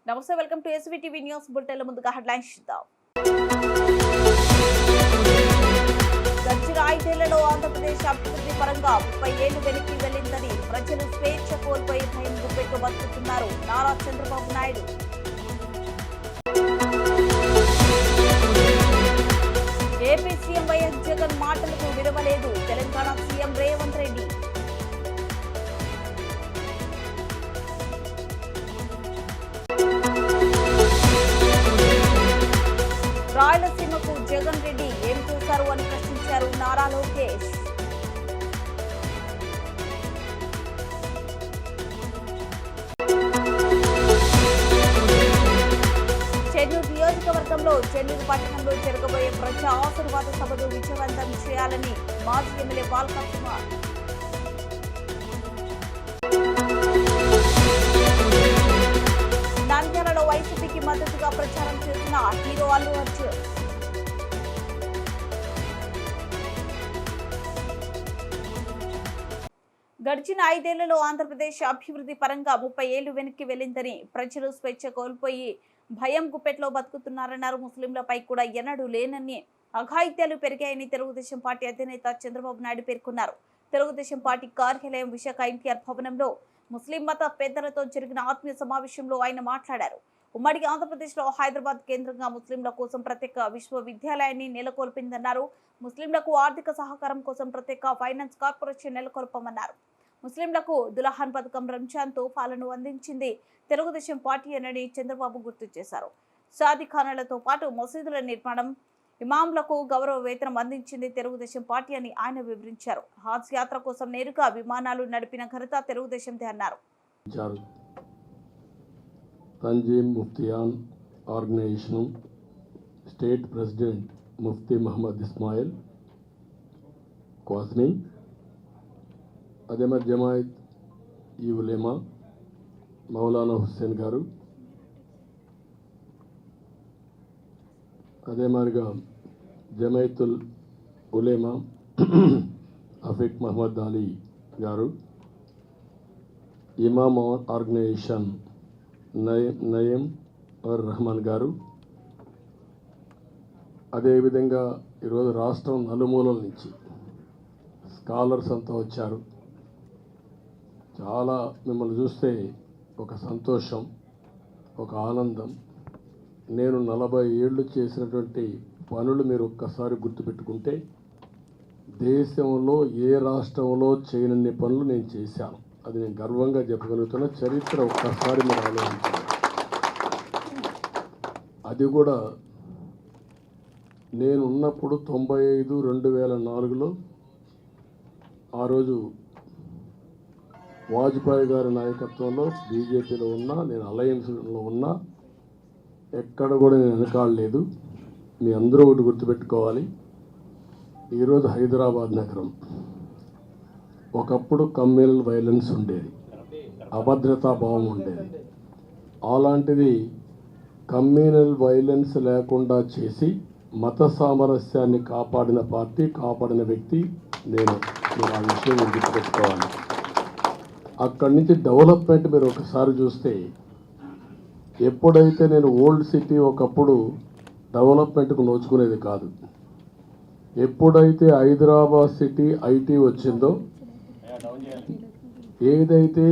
నమస్తే, welcome to ఎస్వీటీవీ news bulletin. ముందుగా headlines చూద్దాం. గడిచిన 5 ఏళ్లలో ఆంధ్రప్రదేశ్ అభివృద్ధి పరంగా 30 ఏళ్లు వెనక్కి వెళ్లిందని, ప్రజలు స్వేచ్ఛ కోల్పోయి భయం గుప్పెట్టు బతుకుతున్నారు Nara Chandrababu Naidu. AP CM YS Jagan మాటలకు విలువలేదు, తెలంగాణ సీఎం రేవంత్ రెడ్డి. రాయలసీమకు జగన్ రెడ్డి ఏం చేశారు అని ప్రశ్నించారు నారా లోకేష్. చెన్నూరు నియోజకవర్గంలో చెన్నూరు పట్టణంలో జరగబోయే ప్రజా ఆశీర్వాద సభను విజయవంతం చేయాలని మాజీ ఎమ్మెల్యే బాల్క కుమార్. నంద్యాలలో వైసీపీకి మద్దతుగా ప్రచారం చేసిన హీరో అల్లు అర్జున్. గడిచిన 5 ఏళ్లలో ఆంధ్రప్రదేశ్ అభివృద్ధి పరంగా 30 ఏళ్లు వెనక్కి వెళ్లిందని, ప్రజలు స్వేచ్ఛ కోల్పోయి భయం గుప్పెట్లో బతుకుతున్నారన్నారు. ముస్లింలపై కూడా ఎన్నడూ లేనన్ని అఘాయిత్యాలు పెరిగాయని తెలుగుదేశం పార్టీ అధినేత చంద్రబాబు నాయుడు పేర్కొన్నారు. తెలుగుదేశం పార్టీ కార్యాలయం విశాఖ ఎన్టీఆర్ భవనంలో ముస్లిం మత పెద్దలతో జరిగిన ఆత్మీయ సమావేశంలో ఆయన మాట్లాడారు. ఉమ్మడి ఆంధ్రప్రదేశ్లో హైదరాబాద్ కేంద్రంగా ముస్లింల కోసం ప్రత్యేక విశ్వవిద్యాలయాన్ని నెలకొల్పిందన్నారు. ముస్లింలకు ఆర్థిక సహకారం కోసం ప్రత్యేక ఫైనాన్స్ కార్పొరేషన్ నెలకొల్పమన్నారు. ముస్లింలకు దుల్హన్ పథకం, రంజాన్ తోఫాలను అందించింది తెలుగుదేశం పార్టీ అని చంద్రబాబు గుర్తు చేశారు. షాదీఖానాలతో పాటు మసీదుల నిర్మాణం, ఇమాంలకు గౌరవ వేతనం అందించింది తెలుగుదేశం పార్టీ అని ఆయన వివరించారు. హజ్ యాత్ర కోసం నేరుగా విమానాలు నడిపిన ఘనత తెలుగుదేశందే అన్నారు. Tanzeem Muftiyan organization state president Mufti Mohammed Ismail Qasmi, అదే మరి జమాయత్ ఈ ఉలేమా మౌలానా హుస్సేన్ గారు, అదే మాదిరిగా జమైతుల్ ఉలేమా అఫీక్ మహమ్మద్ అలీ గారు, ఇమామ్ ఆర్గనైజేషన్ నయీం और रहमान గారు, అదేవిధంగా ఈరోజు రాష్ట్రం నలుమూలల నుంచి స్కాలర్స్ అంతా వచ్చారు. చాలా మిమ్మల్ని చూస్తే ఒక సంతోషం, ఒక ఆనందం. నేను 40 ఏళ్ళు చేసినటువంటి పనులు మీరు ఒక్కసారి గుర్తుపెట్టుకుంటే, దేశంలో ఏ రాష్ట్రంలో చేయనన్ని పనులు నేను చేశాను. అది నేను గర్వంగా చెప్పగలుగుతున్న చరిత్ర ఒక్కసారి మీరు ఆలోచించాలి. అది కూడా నేను ఉన్నప్పుడు 95-2004లో ఆ రోజు వాజ్పేయి గారి నాయకత్వంలో బీజేపీలో ఉన్నా, నేను అలయన్స్లో ఉన్నా, ఎక్కడ కూడా నేను వెనకాడలేదు. మీ అందరూ ఒకటి గుర్తుపెట్టుకోవాలి, ఈరోజు హైదరాబాద్ నగరం ఒకప్పుడు కమ్యూనల్ వైలెన్స్ ఉండేది, అభద్రతా భావం ఉండేది. అలాంటిది కమ్యూనల్ వైలెన్స్ లేకుండా చేసి మత సామరస్యాన్ని కాపాడిన పార్టీ, కాపాడిన వ్యక్తి నేను. మీరు ఆ విషయం గుర్తుపెట్టుకోవాలి. అక్కడి నుంచి డెవలప్మెంట్ మీరు ఒకసారి చూస్తే, ఎప్పుడైతే నేను ఓల్డ్ సిటీ ఒకప్పుడు డెవలప్మెంట్కు నోచుకునేది కాదు, ఎప్పుడైతే హైదరాబాద్ సిటీ ఐటీ వచ్చిందో, ఏదైతే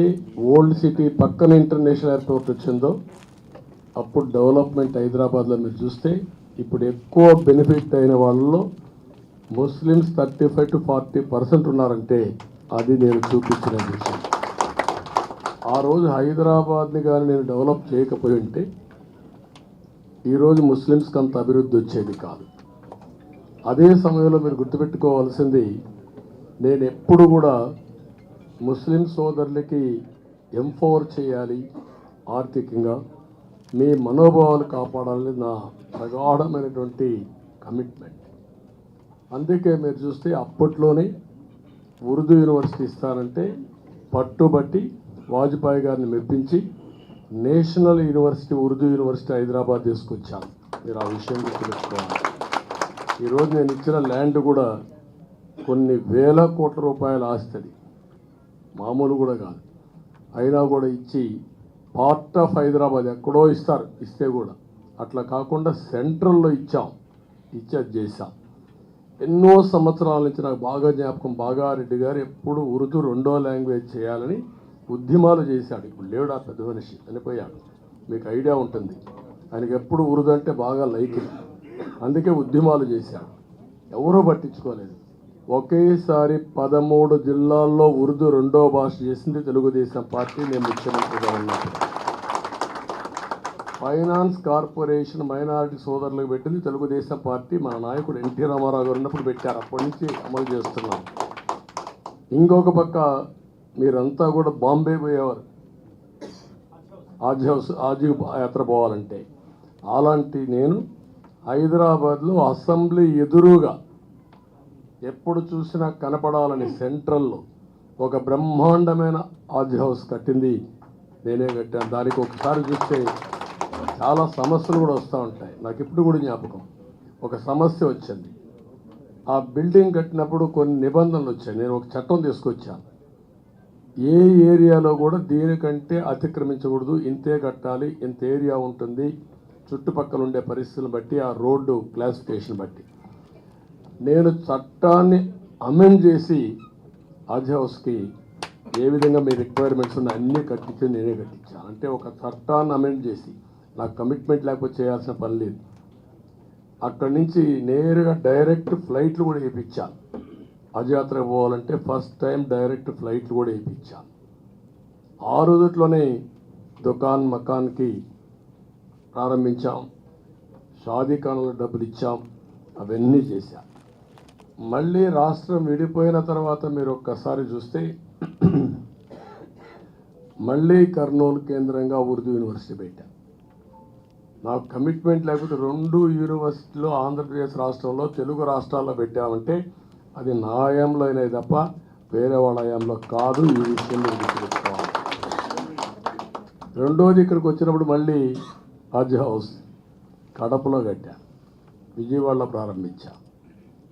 ఓల్డ్ సిటీ పక్కన ఇంటర్నేషనల్ ఎయిర్పోర్ట్ వచ్చిందో, అప్పుడు డెవలప్మెంట్ హైదరాబాద్లో మీరు చూస్తే ఇప్పుడు ఎక్కువ బెనిఫిట్ అయిన వాళ్ళలో ముస్లిమ్స్ 35-40% ఉన్నారంటే అది నేను చూపించిన విషయం. ఆ రోజు హైదరాబాద్ని కానీ నేను డెవలప్ చేయకపోయి ఉంటే ఈరోజు ముస్లిమ్స్కి అంత అభివృద్ధి వచ్చేది కాదు. అదే సమయంలో మీరు గుర్తుపెట్టుకోవాల్సింది, నేను ఎప్పుడు కూడా ముస్లిం సోదరులకి ఎంపవర్ చేయాలి, ఆర్థికంగా మీ మనోభావాలు కాపాడాలని నా ప్రగాఢమైనటువంటి కమిట్మెంట్. అందుకే మీరు చూస్తే అప్పట్లోనే ఉర్దూ యూనివర్సిటీ ఇస్తానంటే పట్టుబట్టి వాజ్పేయి గారిని మెప్పించి national university, Urdu university Hyderabad తీసుకొచ్చాను. మీరు ఆ విషయం గుర్తుపెట్టుకోవాలి. ఈరోజు నేను ఇచ్చిన ల్యాండ్ కూడా కొన్ని వేల కోట్ల రూపాయల ఆస్తి, మామూలు కూడా కాదు. అయినా కూడా ఇచ్చి పార్ట్ ఆఫ్ హైదరాబాద్ ఎక్కడో ఇస్తారు, ఇస్తే కూడా అట్లా కాకుండా సెంట్రల్లో ఇచ్చేది చేశాం. ఎన్నో సంవత్సరాల నుంచి నాకు బాగా జ్ఞాపకం, బాగారెడ్డి గారు ఎప్పుడు ఉర్దూ 2వ లాంగ్వేజ్ చేయాలని ఉద్యమాలు చేశాడు. ఇప్పుడు లేడు ఆ పెద్ద మనిషి, చనిపోయాడు, మీకు ఐడియా ఉంటుంది. ఆయనకి ఎప్పుడు ఉర్దూ అంటే బాగా లైక్, అందుకే ఉద్యమాలు చేశాడు. ఎవరూ పట్టించుకోలేదు. ఒకేసారి 13 జిల్లాల్లో ఉర్దూ 2వ భాష చేసింది తెలుగుదేశం పార్టీ. నేను ముఖ్యమంత్రిగా ఉన్నప్పుడు ఫైనాన్స్ కార్పొరేషన్ మైనారిటీ సోదరులకు పెట్టింది తెలుగుదేశం పార్టీ. మన నాయకుడు ఎన్టీ రామారావు గారు ఉన్నప్పుడు పెట్టారు. అప్పటి నుంచి అమలు చేస్తున్నాం. ఇంకొక పక్క మీరంతా కూడా బాంబే పోయేవారు ఆజీ యాత్ర పోవాలంటే. అలాంటి నేను హైదరాబాద్లో అసెంబ్లీ ఎదురుగా ఎప్పుడు చూసినా కనపడాలని సెంట్రల్లో ఒక బ్రహ్మాండమైన ఆజ్ హౌస్ కట్టింది నేనే కట్టాను. దానికి ఒకసారి చూస్తే చాలా సమస్యలు కూడా వస్తూ ఉంటాయి. నాకు ఇప్పుడు కూడా జ్ఞాపకం, ఒక సమస్య వచ్చింది. ఆ బిల్డింగ్ కట్టినప్పుడు కొన్ని నిబంధనలు వచ్చాయి. నేను ఒక చట్టం తీసుకొచ్చాను. ఏ ఏరియాలో కూడా దీనికంటే అతిక్రమించకూడదు, ఇంతే కట్టాలి, ఇంత ఏరియా ఉంటుంది, చుట్టుపక్కల ఉండే పరిస్థితులను బట్టి, ఆ రోడ్డు క్లాసిఫికేషన్ బట్టి. నేను చట్టాన్ని అమెండ్ చేసి ఆజ్ హౌస్కి ఏ విధంగా మీ రిక్వైర్మెంట్స్ ఉన్నాయి అన్నీ కట్టించి నేనే కట్టించాను. అంటే ఒక చట్టాన్ని అమెండ్ చేసి, నాకు కమిట్మెంట్ లేకపోతే చేయాల్సిన పని లేదు. అక్కడి నుంచి నేరుగా డైరెక్ట్ ఫ్లైట్లు కూడా వేయించాను. అజయాత్రకు పోవాలంటే ఫస్ట్ టైం డైరెక్ట్ ఫ్లైట్లు కూడా వేయించాను. ఆ రోజుట్లోనే దుకాన్ మకాన్కి ప్రారంభించాం, షాదీ ఖానాలో డబ్బులు ఇచ్చాం, అవన్నీ చేశాం. మళ్ళీ రాష్ట్రం విడిపోయిన తర్వాత మీరు ఒక్కసారి చూస్తే మళ్ళీ కర్నూలు కేంద్రంగా ఉర్దూ యూనివర్సిటీ పెట్టాం. నాకు కమిట్మెంట్ లేకపోతే 2 యూనివర్సిటీలు ఆంధ్రప్రదేశ్ రాష్ట్రంలో తెలుగు రాష్ట్రాల్లో పెట్టామంటే అది నా హయాంలో అయినాయి తప్ప వేరే వాళ్ళ హయాంలో కాదు. ఈ విషయం మీరు గుర్తుపెట్టుకోవాలి. రెండోది ఇక్కడికి వచ్చినప్పుడు మళ్ళీ ఆజ్ హౌస్ కడపలో కట్టాను, విజయవాడలో ప్రారంభించాను.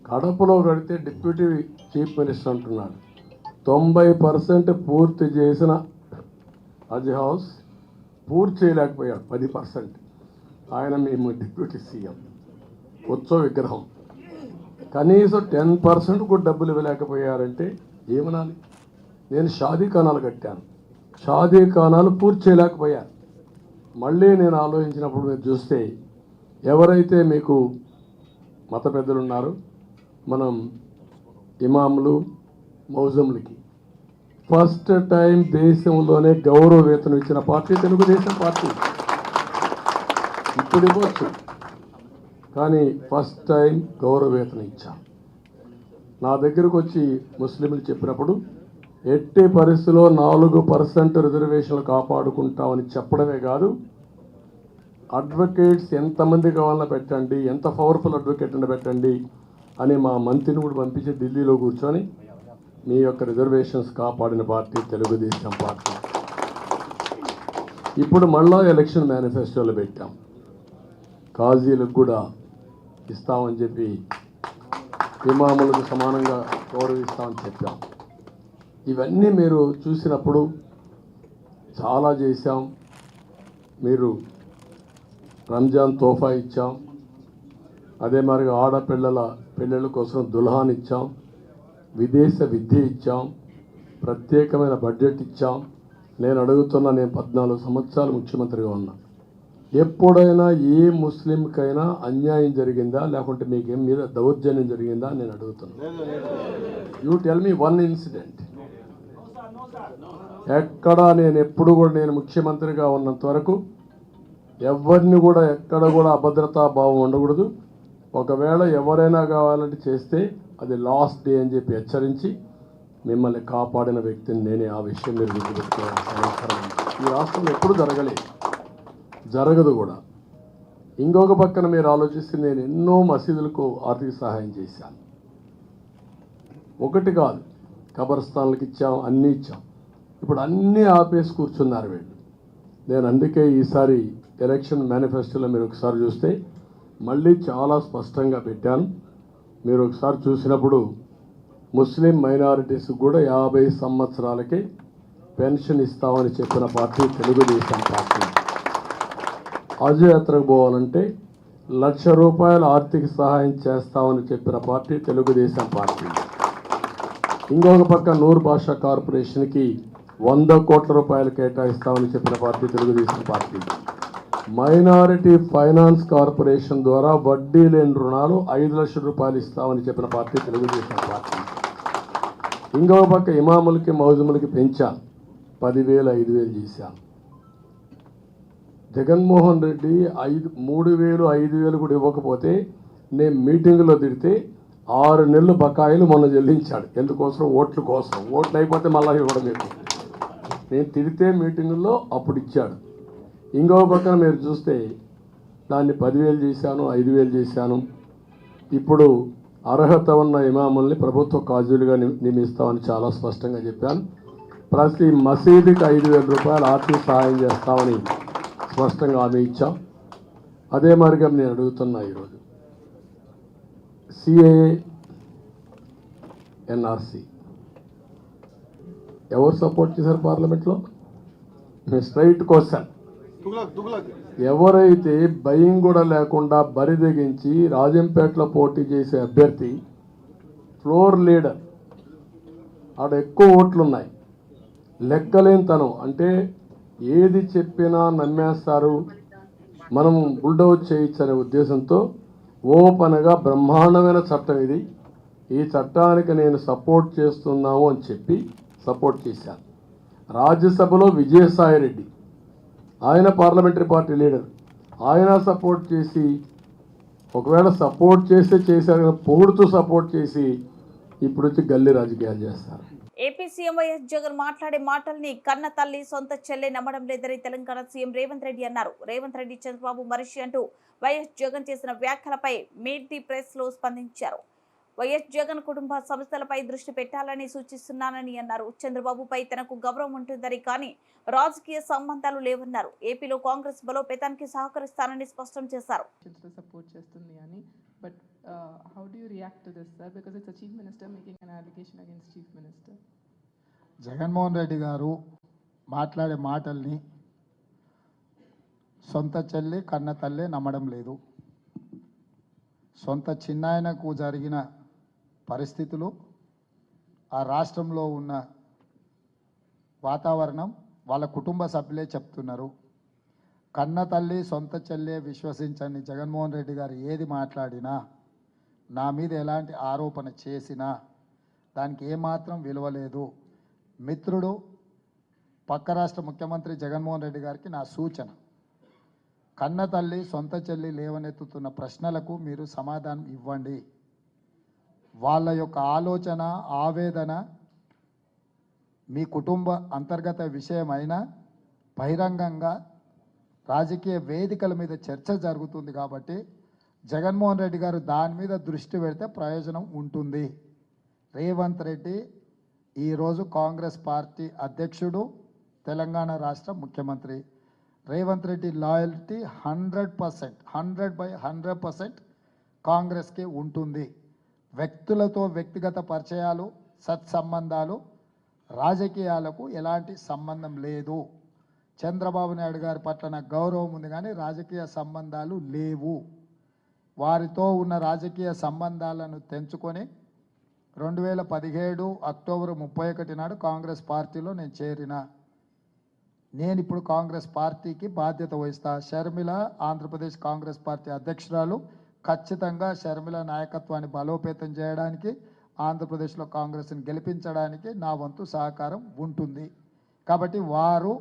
కడపలో కడితే డిప్యూటీ చీఫ్ మినిస్టర్ అంటున్నాడు 90% పూర్తి చేసిన ఆజ్ హౌస్ పూర్తి చేయలేకపోయాడు 10%. ఆయన మేము డిప్యూటీ సీఎం ఉత్సవ విగ్రహం కనీసం 10% కూడా డబ్బులు ఇవ్వలేకపోయారంటే ఏమనాలి? నేను షాదీ ఖానాలు కట్టాను, షాదీ ఖానాలు పూర్తి చేయలేకపోయాను. మళ్ళీ నేను ఆలోచించినప్పుడు మీరు చూస్తే ఎవరైతే మీకు మత పెద్దలు ఉన్నారో, మనం ఇమాములు మౌజములకి ఫస్ట్ టైం దేశంలోనే గౌరవ వేతనం ఇచ్చిన పార్టీ తెలుగుదేశం పార్టీ. ఇప్పుడు ఇవ్వచ్చు, కానీ ఫస్ట్ టైం గౌరవ వేతనం ఇచ్చాం. నా దగ్గరకు వచ్చి ముస్లింలు చెప్పినప్పుడు ఎట్టి పరిస్థితిలో 4% రిజర్వేషన్లు కాపాడుకుంటామని చెప్పడమే కాదు, అడ్వకేట్స్ ఎంతమంది కావాలన్నా పెట్టండి, ఎంత పవర్ఫుల్ అడ్వకేట్ అని పెట్టండి అని మా మంత్రిని కూడా పంపించి ఢిల్లీలో కూర్చొని మీ యొక్క రిజర్వేషన్స్ కాపాడిన పార్టీ తెలుగుదేశం పార్టీ. ఇప్పుడు మళ్ళా ఎలక్షన్ మేనిఫెస్టోలో పెట్టాం, కాజీలకు కూడా ఇస్తామని చెప్పి, ఇమాములకు సమానంగా గౌరవిస్తామని చెప్పాం. ఇవన్నీ మీరు చూసినప్పుడు చాలా చేశాం. మీరు రంజాన్ తోఫా ఇచ్చాం, అదే మరిగా ఆడపిల్లల పెళ్ళిళ్ళ కోసం దుల్హాన్ ఇచ్చాం, విదేశ విద్య ఇచ్చాం, ప్రత్యేకమైన బడ్జెట్ ఇచ్చాం. నేను అడుగుతున్నా, నేను 14 సంవత్సరాలు ముఖ్యమంత్రిగా ఉన్నా, ఎప్పుడైనా ఏ ముస్లింకైనా అన్యాయం జరిగిందా, లేకుంటే మీకేం మీద దౌర్జన్యం జరిగిందా నేను అడుగుతున్నా. You tell me one incident. ఎక్కడా నేను ఎప్పుడు కూడా, నేను ముఖ్యమంత్రిగా ఉన్నంత వరకు ఎవరిని కూడా ఎక్కడ కూడా అభద్రతా భావం ఉండకూడదు. ఒకవేళ ఎవరైనా కావాలంటే చేస్తే అది లాస్ట్ డే అని చెప్పి హెచ్చరించి మిమ్మల్ని కాపాడిన వ్యక్తిని నేనే. ఆ విషయం మీరు గుర్తుపెట్టుకోవాల్సిన అవసరం ఉంది. ఈ రాష్ట్రంలో ఎప్పుడు జరగలేదు, జరగదు కూడా. ఇంకొక పక్కన మీరు ఆలోచిస్తే నేను ఎన్నో మసీదులకు ఆర్థిక సహాయం చేశాను. ఒకటి కాదు, కబర్స్థాన్లకు ఇచ్చాం, అన్నీ ఇచ్చాం. ఇప్పుడు అన్నీ ఆపేసి కూర్చున్నారు వీళ్ళు. నేను అందుకే ఈసారి ఎలక్షన్ మేనిఫెస్టోలో మీరు ఒకసారి చూస్తే మళ్ళీ చాలా స్పష్టంగా పెట్టాను. మీరు ఒకసారి చూసినప్పుడు ముస్లిం మైనారిటీస్ కూడా 50 సంవత్సరాలకి పెన్షన్ ఇస్తామని చెప్పిన పార్టీ తెలుగుదేశం పార్టీ. హజ్-యాత్రకు పోవాలంటే ₹1,00,000 ఆర్థిక సహాయం చేస్తామని చెప్పిన పార్టీ తెలుగుదేశం పార్టీ. ఇంకొక పక్క నూర్ భాషా కార్పొరేషన్కి ₹100 కోట్ల కేటాయిస్తామని చెప్పిన party Telugu Desam party. Minority finance corporation ద్వారా వడ్డీ లేని రుణాలు ₹5 లక్షలు ఇస్తామని చెప్పిన పార్టీ తెలుగుదేశం పార్టీ. ఇంకొక పక్క ఇమాములకి మౌజములకి పెంచాను, 10,000 5,000 చేశాను. జగన్మోహన్ రెడ్డి 3,000 5,000 కూడా ఇవ్వకపోతే నేను మీటింగులో తిడితే 6 నెలలు బకాయిలు మొన్న చెల్లించాడు. ఎందుకోసం? ఓట్ల కోసం. ఓట్లు అయిపోతే మళ్ళీ ఇవ్వడం లేదు. నేను తిడితే మీటింగుల్లో అప్పుడు ఇచ్చాడు. ఇంకో పక్కన మీరు చూస్తే దాన్ని 10,000 చేశాను, 5,000 చేశాను. ఇప్పుడు అర్హత ఉన్న ఇమాముల్ని ప్రభుత్వ కాజులుగా నియమిస్తామని చాలా స్పష్టంగా చెప్పాను. ప్రతి మసీదుకి ₹5,000 ఆర్థిక సహాయం చేస్తామని స్పష్టంగా హామీ ఇచ్చాం. అదే మార్గం నేను అడుగుతున్నా ఈరోజు. సిఏఏ, ఎన్ఆర్సి ఎవరు సపోర్ట్ చేశారు పార్లమెంట్లో? Straight question. ఎవరైతే భయం కూడా లేకుండా బరి తెగించి రాజంపేటలో పోటీ చేసే అభ్యర్థి ఫ్లోర్ లీడర్, ఆడ ఎక్కువ ఓట్లున్నాయి, లెక్కలేని తనం, అంటే ఏది చెప్పినా నమ్మేస్తారు, మనం బుల్డౌజ్ చేయొచ్చు అనే ఉద్దేశంతో ఓపెన్గా బ్రహ్మాండమైన చట్టం ఇది, ఈ చట్టానికి నేను సపోర్ట్ చేస్తున్నాము అని చెప్పి సపోర్ట్ చేశాను. రాజ్యసభలో విజయసాయిరెడ్డి, ఆయన పార్లమెంటరీ పార్టీ లీడర్, ఆయన సపోర్ట్ చేసి, ఒకవేళ సపోర్ట్ చేస్తే చేశారు, పొగుడుతూ సపోర్ట్ చేసి ఇప్పుడు వచ్చి గల్లీ రాజకీయాలు చేస్తారు. ఏపీ సీఎం వైఎస్ జగన్ మాట్లాడే మాటల్ని కన్న తల్లి సొంత చెల్లె నమ్మడం లేదని తెలంగాణ సీఎం రేవంత్ రెడ్డి అన్నారు. రేవంత్ రెడ్డి చంద్రబాబు మనిషి అంటూ వైఎస్ జగన్ చేసిన వ్యాఖ్యలపై మీట్ ది ప్రెస్ లో స్పందించారు. వైఎస్ జగన్ కుటుంబ సమస్యలపై దృష్టి పెట్టాలని సూచిస్తున్నానని అన్నారు. చంద్రబాబుపై తనకు గౌరవం ఉంటుందని, కానీ రాజకీయ సంబంధాలు లేవన్నారు. ఏపీలో కాంగ్రెస్ బలోపేతానికి సహకరిస్తానని స్పష్టం చేశారు. But how do you react to this, sir? Because it's a chief minister making an allegation against chief minister. Jaganmohan Reddy గారు మాట్లాడే మాటల్ని సొంత చెల్లి కన్న తల్లి నమ్మడం లేదు. సొంత చిన్నాయనకు జరిగిన పరిస్థితులు, ఆ రాష్ట్రంలో ఉన్న వాతావరణం వాళ్ళ కుటుంబ సభ్యులే చెప్తున్నారు. కన్న తల్లి సొంత చెల్లె విశ్వసించండి, జగన్మోహన్ రెడ్డి గారు ఏది మాట్లాడినా, నా మీద ఎలాంటి ఆరోపణ చేసినా దానికి ఏమాత్రం విలువ లేదు. మిత్రుడు పక్క రాష్ట్ర ముఖ్యమంత్రి జగన్మోహన్ రెడ్డి గారికి నా సూచన, కన్న తల్లి సొంత చెల్లి లేవనెత్తుతున్న ప్రశ్నలకు మీరు సమాధానం ఇవ్వండి. వాళ్ళ యొక్క ఆలోచన, ఆవేదన మీ కుటుంబ అంతర్గత విషయమైన బహిరంగంగా రాజకీయ వేదికల మీద చర్చ జరుగుతుంది కాబట్టి జగన్మోహన్ రెడ్డి గారు దాని మీద దృష్టి పెడితే ప్రయోజనం ఉంటుంది. రేవంత్ రెడ్డి ఈరోజు కాంగ్రెస్ పార్టీ అధ్యక్షుడు, తెలంగాణ రాష్ట్ర ముఖ్యమంత్రి. రేవంత్ రెడ్డి లాయల్టీ 100%, 100/100% కాంగ్రెస్కి ఉంటుంది. వ్యక్తులతో వ్యక్తిగత పరిచయాలు, సత్సంబంధాలు, రాజకీయాలకు ఎలాంటి సంబంధం లేదు. చంద్రబాబు నాయుడు గారి పట్ల నాకు గౌరవం ఉంది, కానీ రాజకీయ సంబంధాలు లేవు. వారితో ఉన్న రాజకీయ సంబంధాలను తెంచుకొని 2017 అక్టోబర్ 31 నాడు కాంగ్రెస్ పార్టీలో నేను చేరిన. నేను ఇప్పుడు కాంగ్రెస్ పార్టీకి బాధ్యత వహిస్తా. షర్మిల ఆంధ్రప్రదేశ్ కాంగ్రెస్ పార్టీ అధ్యక్షురాలు. ఖచ్చితంగా షర్మిల నాయకత్వాన్ని బలోపేతం చేయడానికి, ఆంధ్రప్రదేశ్లో కాంగ్రెస్ని గెలిపించడానికి నా వంతు సహకారం ఉంటుంది. కాబట్టి వారు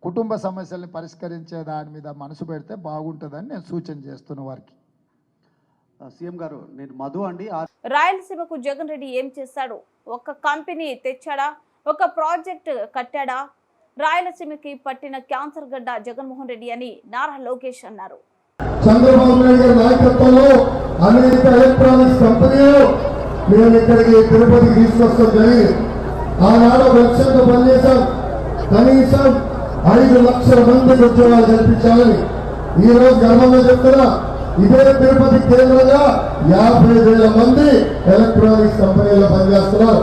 కుటుంబ సమస్యల్ని పరిష్కరించే దాని మీద మనసు పెడితే బాగుంటుందని నేను సూచన చేస్తున్న వారికి. సీఎం గారు, నేను మధు అండి. రాయలసీమకు జగన్ రెడ్డి ఏం చేశాడు? ఒక కంపెనీ తెచ్చాడా? ఒక ప్రాజెక్ట్ కట్టాడా? రాయలసీమకి పట్టిన క్యాన్సర్ గడ్డ జగన్మోహన్ రెడ్డి అని నారా లోకేష్ అన్నారు. చంద్రబాబు నాయుడు గారి నాయకత్వంలో అనేక ఎలక్ట్రానిక్స్ కంపెనీలు మేము ఇక్కడికి తిరుపతికి తీసుకొస్తాం జరిగింది. ఆనాడు లక్ష్యంతో పనిచేశాం. కనీసం 5 లక్షల మందికి ఉద్యోగాలు కల్పించాలని ఈ రోజు గర్వంగా చెప్తున్నా. ఇదే తిరుపతి కేంద్రంగా 50,000 మంది ఎలక్ట్రానిక్స్ కంపెనీలో పనిచేస్తున్నారు.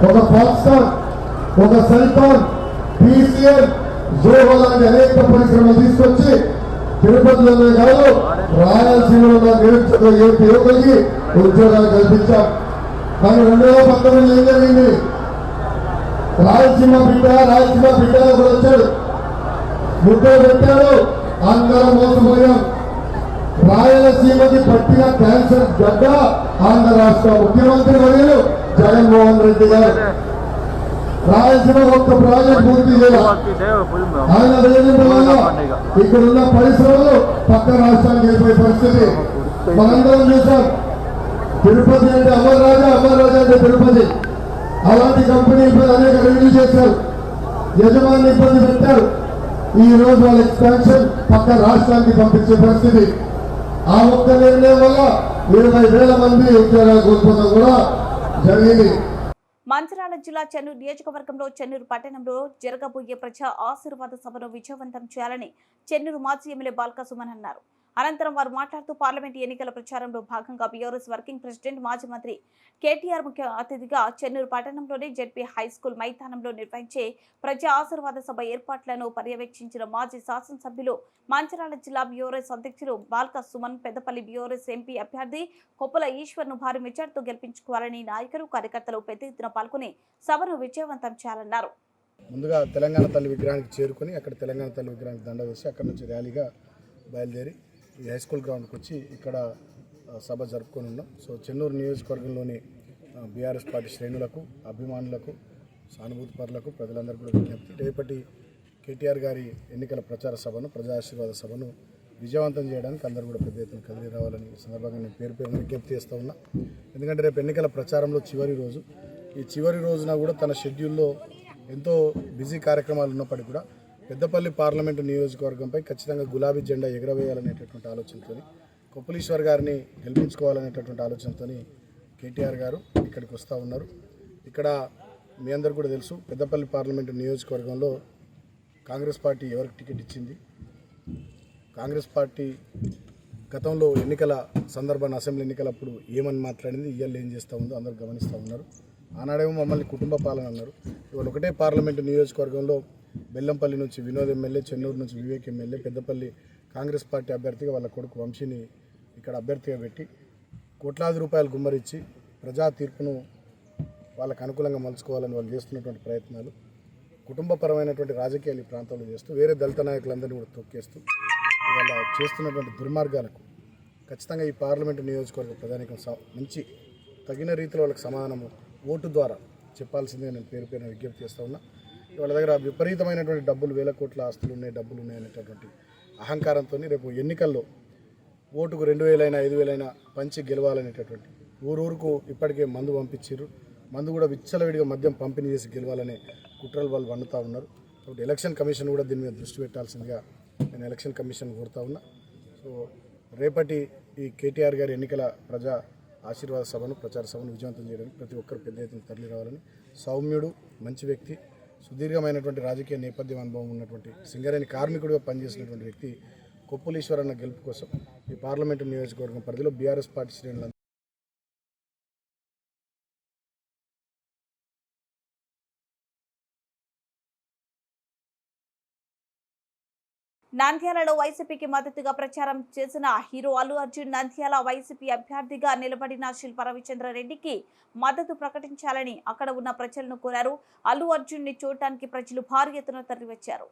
ఒక ఫాక్స్కాన్, ఒక సెల్ఫోన్, PCL, జోహో లాంటి అనేక పరిశ్రమలు తీసుకొచ్చి తిరుపతిలోనే కాదు రాయలసీమలో ఉన్న నిరుద్యోగ యువకులకి ఉద్యోగాలు కల్పించాం. కానీ 2019 ఏం జరిగింది? రాయలసీమ బిడ్డ కూడా వచ్చాడు, ముద్ర పెట్టాడు, అందరం మోసపోయాం. రాయలసీమకి పట్టిన క్యాన్సర్ గడ్డ ఆంధ్ర రాష్ట్ర ముఖ్యమంత్రి వర్యులు జగన్మోహన్ రెడ్డి గారు. రాయలసీమ ఒక్క ప్రాజెక్ట్ పూర్తి చేయాలి. ఆయన వేధింపు వల్ల ఇక్కడ ఉన్న పరిశ్రమలు పక్క రాష్ట్రానికి వెళ్ళిపోయే పరిస్థితి మనందరం చూసాం. తిరుపతి అంటే అమర్ రాజా అంటే తిరుపతి. అలాంటి కంపెనీ ఇప్పుడు అనేక రివ్యూ చేశారు, యజమాని ఇబ్బంది పెట్టారు. ఈ రోజు వాళ్ళ ఎక్స్పాన్షన్ పక్క రాష్ట్రానికి పంపించే పరిస్థితి. ఆ ఒక్క నిర్ణయం వల్ల 20,000 మంది ఉద్యోగాలు కోల్పోవడం కూడా జరిగింది. మంచిర్యాల జిల్లా చెన్నూరు నియోజకవర్గంలో చెన్నూరు పట్టణంలో జరగబోయే ప్రజా ఆశీర్వాద సభను విజయవంతం చేయాలని చెన్నూరు మాజీ ఎమ్మెల్యే బాల్కా సుమన్ అన్నారు. అనంతరం వారు మాట్లాడుతూ పార్లమెంట్ ఎన్నికల ప్రచారంలో భాగంగా బీఆర్ఎస్ వర్కింగ్ ప్రెసిడెంట్ మాజీ మంత్రి కేటీఆర్ ముఖ్య అతిథిగా చెన్నూరు పట్టణంలోని జెడ్పీ హైస్కూల్ మైదానంలో నిర్వహించే ప్రజా ఆశీర్వాద సభ ఏర్పాట్లను పర్యవేక్షించిన మాజీ శాసనసభ్యులు మంచిర్యాల జిల్లా బీఆర్ఎస్ అధ్యక్షులు బాల్కా సుమన్ పెద్దపల్లి బీఆర్ఎస్ ఎంపీ అభ్యర్థి కొప్పుల ఈశ్వర్ను భారీ మెజార్టీతో గెలిపించుకోవాలని నాయకులు కార్యకర్తలు పెద్ద ఎత్తున పాల్గొని సభను విజయవంతం చేయాలన్నారు. ముందుగా తెలంగాణ తల్లి విగ్రహానికి చేరుకుని అక్కడ తెలంగాణ తల్లి విగ్రహానికి దండ వేసి అక్కడ నుంచి ర్యాలీగా బయలుదేరి ఈ హై స్కూల్ గ్రౌండ్కి వచ్చి ఇక్కడ సభ జరుపుకొని ఉన్నాం. సో చెన్నూరు నియోజకవర్గంలోని బీఆర్ఎస్ పార్టీ శ్రేణులకు, అభిమానులకు, సానుభూతిపరులకు, ప్రజలందరికీ కూడా విజ్ఞప్తి, రేపటి కేటీఆర్ గారి ఎన్నికల ప్రచార సభను, ప్రజా ఆశీర్వాద సభను విజయవంతం చేయడానికి అందరూ కూడా పెద్ద ఎత్తున కదిలి రావాలని ఈ సందర్భంగా నేను పేరు విజ్ఞప్తి చేస్తూ ఉన్నా. ఎందుకంటే రేపు ఎన్నికల ప్రచారంలో చివరి రోజు. ఈ చివరి రోజున కూడా తన షెడ్యూల్లో ఎంతో బిజీ కార్యక్రమాలు ఉన్నప్పటికీ కూడా పెద్దపల్లి పార్లమెంటు నియోజకవర్గంపై ఖచ్చితంగా గులాబీ జెండా ఎగరవేయాలనేటటువంటి ఆలోచనతో, కొప్పులీశ్వర్ గారిని గెలిపించుకోవాలనేటటువంటి ఆలోచనతో కేటీఆర్ గారు ఇక్కడికి వస్తూ ఉన్నారు. ఇక్కడ మీ అందరు కూడా తెలుసు, పెద్దపల్లి పార్లమెంటు నియోజకవర్గంలో కాంగ్రెస్ పార్టీ ఎవరికి టికెట్ ఇచ్చింది. కాంగ్రెస్ పార్టీ గతంలో ఎన్నికల సందర్భాన్ని, అసెంబ్లీ ఎన్నికలప్పుడు ఏమని మాట్లాడింది, ఇవాళ ఏం చేస్తూ ఉందో అందరూ గమనిస్తూ ఉన్నారు. ఆనాడేమో మమ్మల్ని కుటుంబ పాలన అన్నారు. ఇవాళ ఒకటే పార్లమెంటు నియోజకవర్గంలో బెల్లంపల్లి నుంచి వినోద్ ఎమ్మెల్యే, చెన్నూరు నుంచి వివేక్ ఎమ్మెల్యే, పెద్దపల్లి కాంగ్రెస్ పార్టీ అభ్యర్థిగా వాళ్ళ కొడుకు వంశీని ఇక్కడ అభ్యర్థిగా పెట్టి కోట్లాది రూపాయలు గుమ్మరిచ్చి ప్రజా తీర్పును వాళ్ళకు అనుకూలంగా మలుచుకోవాలని వాళ్ళు చేస్తున్నటువంటి ప్రయత్నాలు, కుటుంబపరమైనటువంటి రాజకీయాలు ఈ ప్రాంతంలో చేస్తూ వేరే దళిత నాయకులందరినీ కూడా తొక్కేస్తూ వాళ్ళ చేస్తున్నటువంటి దుర్మార్గాలకు ఖచ్చితంగా ఈ పార్లమెంటు నియోజకవర్గ ప్రధానికం మంచి తగిన రీతిలో వాళ్ళకి సమాధానము ఓటు ద్వారా చెప్పాల్సిందిగా నేను పేరు విజ్ఞప్తి చేస్తూ ఉన్నా. వాళ్ళ దగ్గర విపరీతమైనటువంటి డబ్బులు, 1000 కోట్ల ఆస్తులు ఉన్నాయి, డబ్బులు ఉన్నాయనేటటువంటి అహంకారంతో రేపు ఎన్నికల్లో ఓటుకు 2,000 అయినా 5,000 అయినా పంచి గెలవాలనేటటువంటి, ఊరూరుకు ఇప్పటికే మందు పంపించారు, మందు కూడా విచ్చలవిడిగా మద్యం పంపిణీ చేసి గెలవాలనే కుట్రలు వాళ్ళు వండుతూ ఉన్నారు. కాబట్టి ఎలక్షన్ కమిషన్ కూడా దీని మీద దృష్టి పెట్టాల్సిందిగా నేను ఎలక్షన్ కమిషన్ కోరుతా ఉన్నా. సో రేపటి ఈ కేటీఆర్ గారి ఎన్నికల ప్రజా ఆశీర్వాద సభను, ప్రచార సభను విజయవంతం చేయడానికి ప్రతి ఒక్కరు పెద్ద ఎత్తున తరలి రావాలని, సౌమ్యుడు, మంచి వ్యక్తి, సుదీర్ఘమైనటువంటి రాజకీయ నేపథ్యం అనుభవం ఉన్నటువంటి సింగరేణి కార్మికుడిగా పనిచేసినటువంటి వ్యక్తి కొప్పులీశ్వర్ అన్న గెలుపు కోసం ఈ పార్లమెంటు నియోజకవర్గం పరిధిలో బీఆర్ఎస్ పార్టీ శ్రేణులు నంద్యాలలో వైసీపీకి మద్దతుగా ప్రచారం చేసిన హీరో అల్లు అర్జున్ నంద్యాల వైసీపీ అభ్యర్థిగా నిలబడిన శిల్ప రవిచంద్రారెడ్డికి మద్దతు ప్రకటించాలని అక్కడ ఉన్న ప్రజలను కోరారు. అల్లు అర్జున్ ని చూడటానికి ప్రజలు భారీ ఎత్తున తరలివచ్చారు.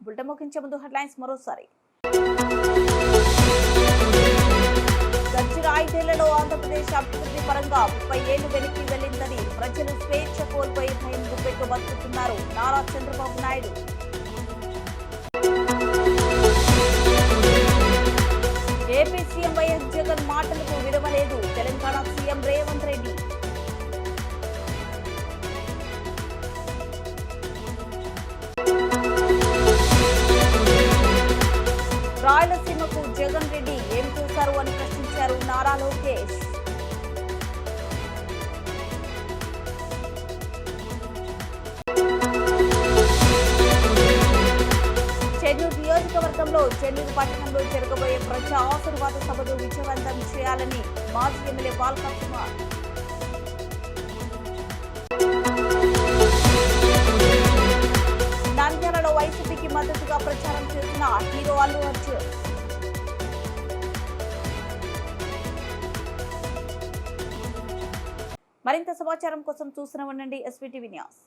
బులెటిన్ ముగించే ముందు హెడ్లైన్స్ మరోసారి. గడిచిన 5 ఏళ్లలో ఆంధ్రప్రదేశ్ అభివృద్ధి పరంగా 30 ఏళ్లు వెనక్కి వెళ్లిందని ప్రజలు స్వేచ్ఛ కోల్పోయి భయం గుప్పెట్టు బతుకుతున్నారు Nara Chandrababu Naidu. AP CM YS Jagan మాటలకు విలువలేదు తెలంగాణ సీఎం రేవంత్ రెడ్డి. రాయలసీమకు జగన్ రెడ్డి ఏం చేశారు అని ప్రశ్నించారు నారా లోకేష్. చెన్నూరు నియోజకవర్గంలో చెన్నూరు పట్టణంలో జరగబోయే ప్రజా ఆశీర్వాద సభను విజయవంతం చేయాలని మాజీ ఎమ్మెల్యే బాల్కా కుమార్. నంద్యాలలో వైసీపీకి మద్దతుగా ప్రచారం చేసిన హీరో అల్లు అర్జున్. మరింత సమాచారం కోసం చూస్తూనే ఉండండి SVTV న్యూస్.